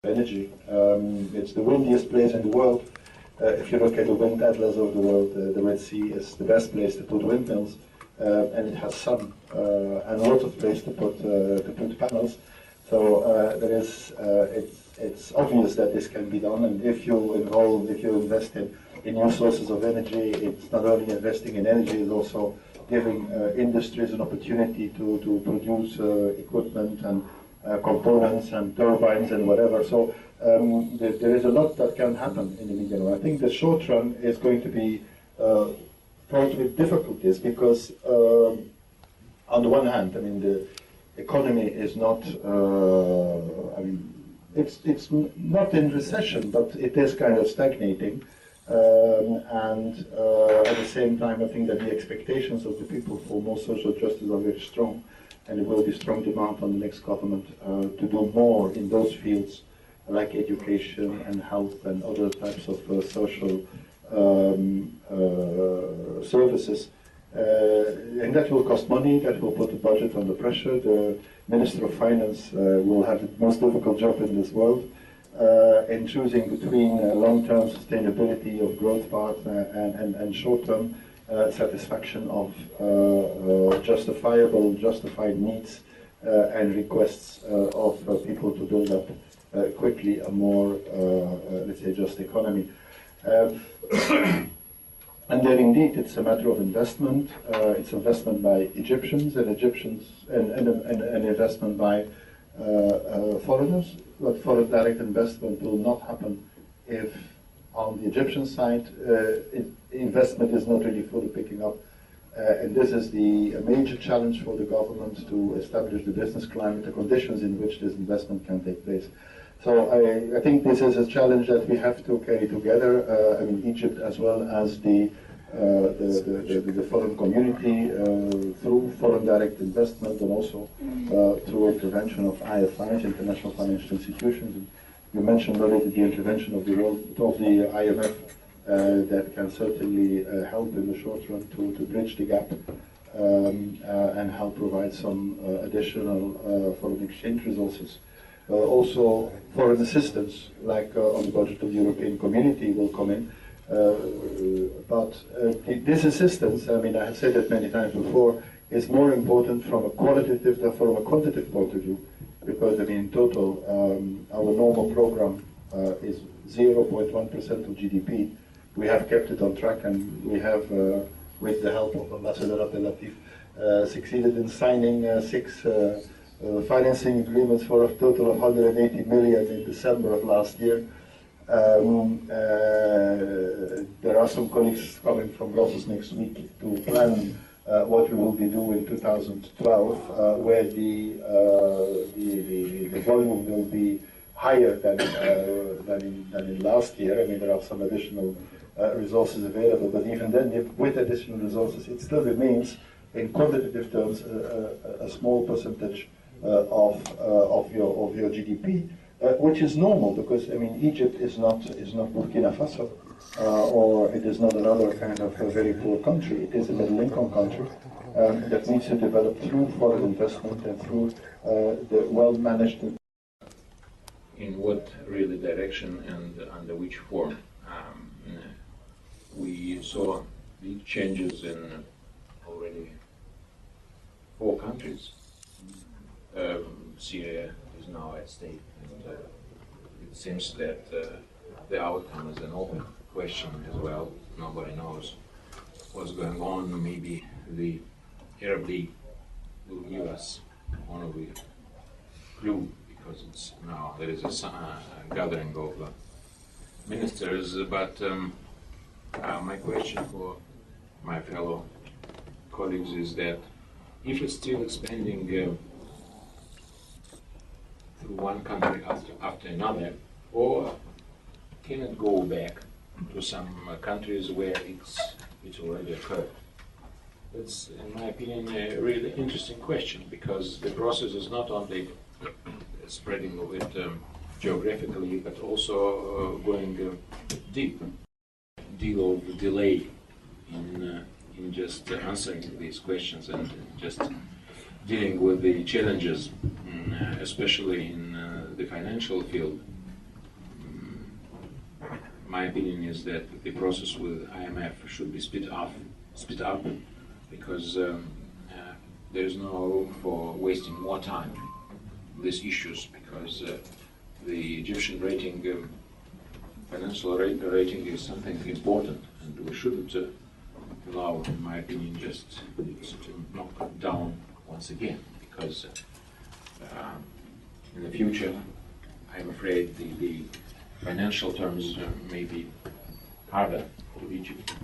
energy. It's the windiest place in the world. If you look at the wind atlas of the world, the Red Sea is the best place to put windmills, and it has sun and lots of place to put panels. So it's obvious that this can be done, and if you invest in new sources of energy, it's not only investing in energy, it's also giving industries an opportunity to produce equipment and components and turbines and whatever. So there is a lot that can happen in the medium run. I think the short run is going to be fraught with difficulties because, on the one hand, I mean, the economy is not, it's not in recession, but it is kind of stagnating. And at the same time, I think that the expectations of the people for more social justice are very strong, and there will be strong demand on the next government to do more in those fields like education and health and other types of social services. And that will cost money, that will put the budget under pressure. The Minister of Finance will have the most difficult job in this world in choosing between long-term sustainability of growth path and short-term satisfaction of justified needs and requests of people to build up quickly a more, let's say, just economy. And then indeed it's a matter of investment. It's investment by Egyptians and investment by foreigners. But foreign direct investment will not happen if on the Egyptian side investment is not really fully picking up. And this is a major challenge for the government to establish the business climate, the conditions in which this investment can take place. So I think this is a challenge that we have to carry together. I mean, Egypt as well as the foreign community through foreign direct investment and also through intervention of IFIs, international financial institutions. And you mentioned already the intervention of the IMF that can certainly help in the short run to bridge the gap and help provide some additional foreign exchange resources. Also, foreign assistance, like on the budget of the European Community, will come in. But this assistance, I mean, I have said that many times before, is more important from a qualitative than from a quantitative point of view. Because, I mean, in total, our normal program is 0.1% of GDP. We have kept it on track, and we have, with the help of Ambassador Abdelatif, succeeded in signing 6 financing agreements for a total of 180 million in December of last year. There are some colleagues coming from Brussels next week to plan what we will be doing in 2012, where the volume will be higher than in last year. I mean, there are some additional resources available, but even then, with additional resources, it still remains, in quantitative terms, a small percentage of your GDP, which is normal because, I mean, Egypt is not Burkina Faso, or it is not another kind of a very poor country. It is a middle-income country that needs to develop through foreign investment and through the well-managed. In what really direction and under which form? We saw big changes in already 4 countries. Syria is now at stake, and it seems that the outcome is an open question as well. Nobody knows what's going on. Maybe the Arab League will give us one of the clue, because it's now there is a gathering of ministers. But my question for my fellow colleagues is that if it's still expanding through one country after another, or can it go back to some countries where it's already occurred? That's, in my opinion, a really interesting question, because the process is not only spreading it geographically, but also going deep. Deal of delay in just answering these questions and just dealing with the challenges, especially in the financial field, my opinion is that the process with IMF should be split up, because there is no room for wasting more time on these issues, because the Egyptian rating, financial rating is something important, and we shouldn't allow, in my opinion, just to knock it down once again, because in the future, I'm afraid the financial terms may be harder to Egypt.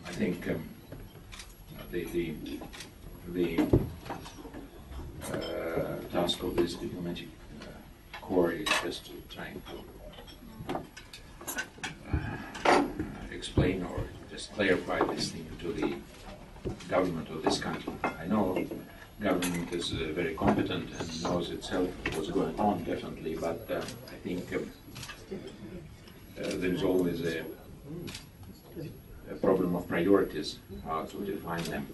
I think the task of this diplomatic corps is just to try to explain or just clarify this thing to the government of this country. I know government is very competent and knows itself what's going on, definitely, but I think there's always a problem of priorities, how to define them.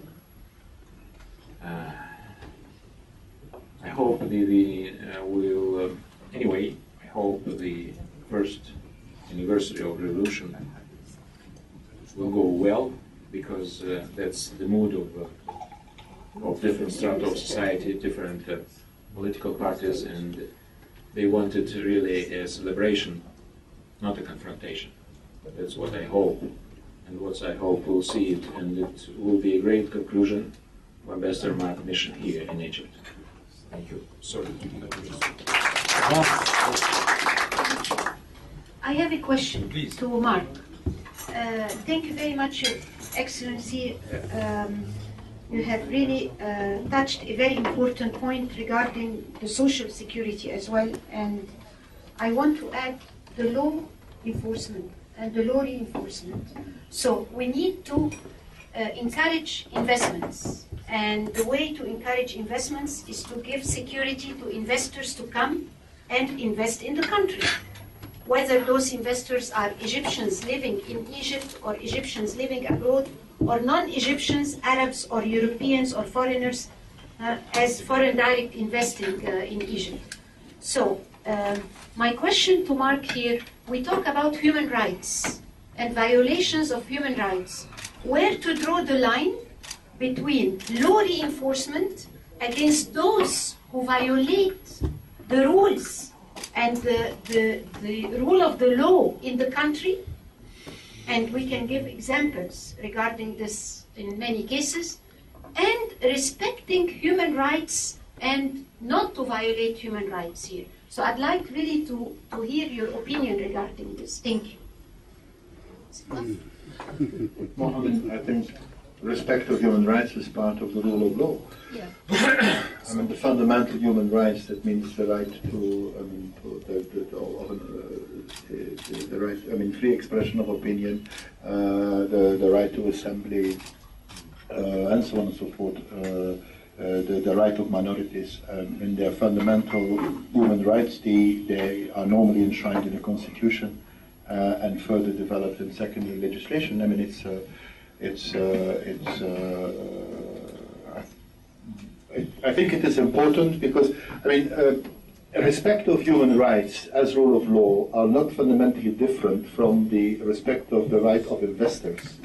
I hope anyway, I hope the first anniversary of revolution will go well, because that's the mood of different strata of society, different political parties, and they wanted really a celebration, not a confrontation. That's what I hope, and what I hope we'll see it, and it will be a great conclusion of Ambassador Mark's mission here in Egypt. Thank you. Sorry. I have a question Please. to Mark. Thank you very much, Your Excellency. You have really touched a very important point regarding the social security as well, and I want to add the law enforcement and the law reinforcement. So we need to encourage investments, and the way to encourage investments is to give security to investors to come and invest in the country. Whether those investors are Egyptians living in Egypt or Egyptians living abroad, or non-Egyptians, Arabs or Europeans or foreigners as foreign direct investing in Egypt. So my question to Mark here, we talk about human rights and violations of human rights. Where to draw the line between law reinforcement against those who violate the rules and the rule of the law in the country? And we can give examples regarding this in many cases, and respecting human rights and not to violate human rights here. So I'd like really to hear your opinion regarding this. Thank you. Mohammed, I think respect of human rights is part of the rule of law. Yeah. I mean, the fundamental human rights, that means the right to, the right, free expression of opinion, the right to assembly, and so on and so forth, the right of minorities, and their fundamental human rights, they are normally enshrined in the Constitution and further developed in secondary legislation. I mean, I think it is important because, respect of human rights as rule of law are not fundamentally different from the respect of the right of investors.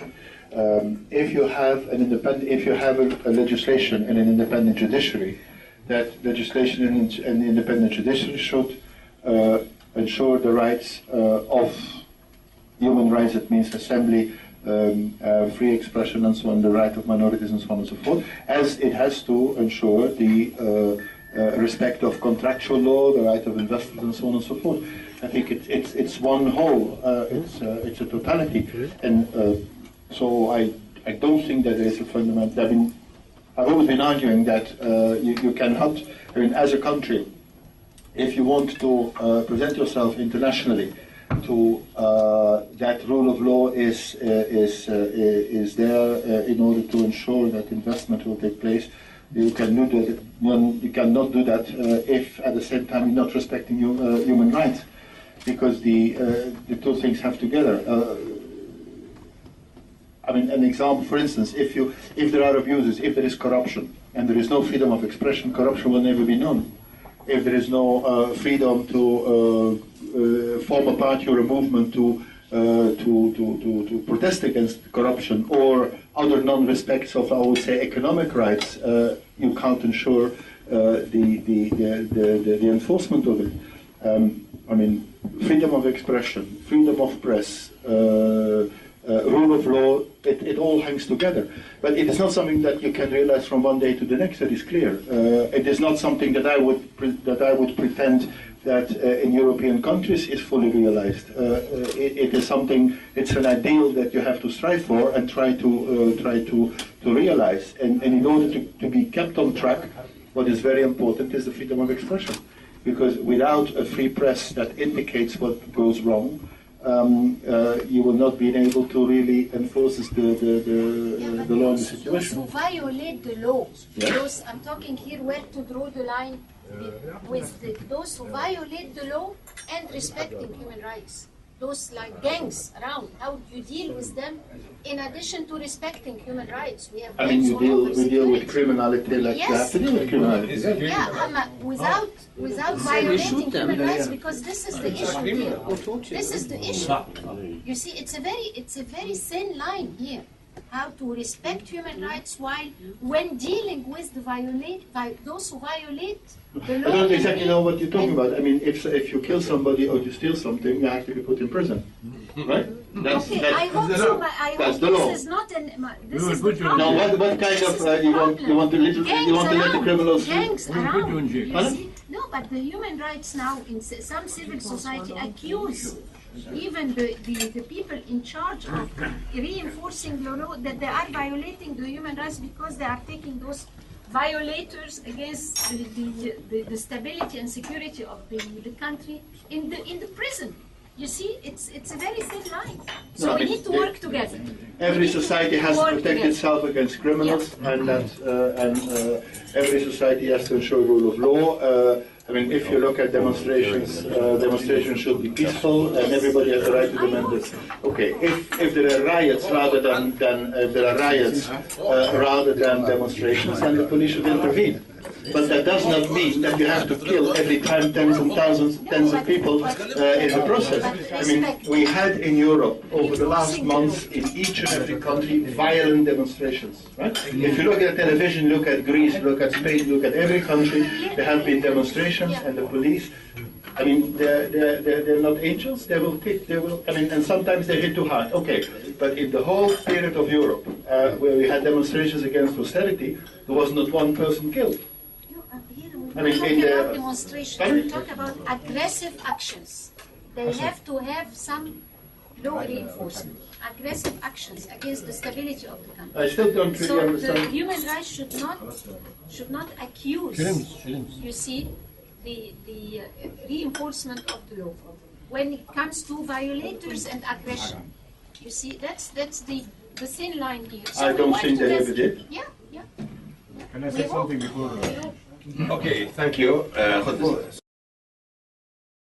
If you have a legislation and an independent judiciary, that legislation and an independent judiciary should ensure the rights of human rights. That means assembly, free expression, and so on, the right of minorities, and so on and so forth, as it has to ensure the respect of contractual law, the right of investors, and so on and so forth. I think it's one whole. It's a totality, and so I don't think that there is a fundamental. I've always been arguing that you cannot. As a country, if you want to present yourself internationally, to that rule of law is there in order to ensure that investment will take place. You cannot do that if at the same time you're not respecting human rights, because the two things have together. An example, for instance, if there are abuses, if there is corruption, and there is no freedom of expression, corruption will never be known. if there is no freedom to form a party or a movement to protest against corruption or other non-respects of, I would say, economic rights, you can't ensure the enforcement of it. I mean, freedom of expression, freedom of press, rule of law, it all hangs together. But it is not something that you can realize from one day to the next, that is clear. It is not something that I would pretend that in European countries is fully realized. It is something, it's an ideal that you have to strive for and try to realize. And in order to be kept on track, what is very important is the freedom of expression. Because without a free press that indicates what goes wrong, you will not be able to really enforce the law in the situation. Those who violate the law, Yeah. those, I'm talking here where to draw the line with those who violate the law and respecting human rights. Those like gangs around, how do you deal with them in addition to respecting human rights? We have I mean, gangs all over we deal with security. criminality like you have to deal with criminality. Yeah, without violating human rights, because this is the issue here. This is the issue. You see, it's a very thin line here. How to respect human rights while when dealing with those who violate the law. I don't exactly know what you're talking about. I mean, if you kill somebody or you steal something, you have to be put in prison, right? Okay, I hope so. But I That's hope the law. this is not an. This is the problem. Now, what kind of you want to let the criminals? Gangs around. You Pardon? see? No, but the human rights now in some civil society accuse even the people in charge of reinforcing the law that they are violating the human rights because they are taking those violators against the stability and security of the country in the prison. You see, it's a very thin line. So No, we need to work together. Every society has to protect itself against criminals, and every society has to ensure rule of law. I mean, if you look at demonstrations, demonstrations should be peaceful, and everybody has the right to demand this. Okay, if there are riots rather than demonstrations, then the police should intervene. But that does not mean that you have to kill every time tens of people in the process. I mean, we had in Europe over the last months in each and every country violent demonstrations. Right? If you look at television, look at Greece, look at Spain, look at every country, there have been demonstrations, and the police. I mean, they're not angels. They will hit. They will. I mean, and sometimes they hit too hard. Okay, but in the whole period of Europe, where we had demonstrations against austerity, there was not one person killed. I mean, talk about demonstrations. We talk about aggressive actions. They have to have some law reinforcement. Aggressive actions against the stability of the country. I still don't really So the understand. human rights should not accuse. You see, the reinforcement of the law when it comes to violators and aggression. You see, that's the thin line here. So I we don't work think they together. ever did. Yeah. Can I say something before? Okay, thank you.